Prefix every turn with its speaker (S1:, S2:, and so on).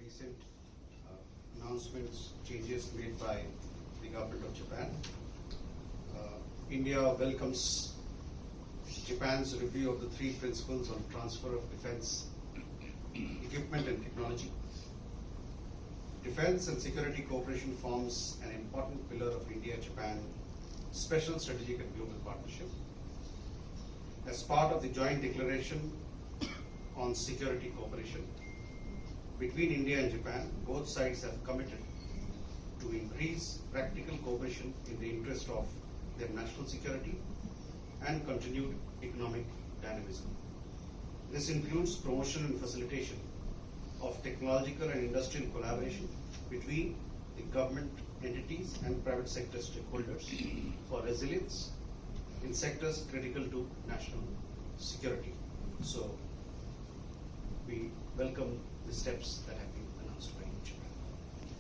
S1: recent announcements, changes made by the government of Japan. India welcomes Japan's review of the three principles on transfer of defense equipment and technology. Defense and security cooperation forms an important pillar of India-Japan special strategic and global partnership. As part of the joint declaration on security cooperation between India and Japan, both sides have committed to increase practical cooperation in the interest of their national security and continued economic dynamism. This includes promotion and facilitation of technological and industrial collaboration between the government entities and private sector stakeholders for resilience in sectors critical to national security. So we welcome the steps that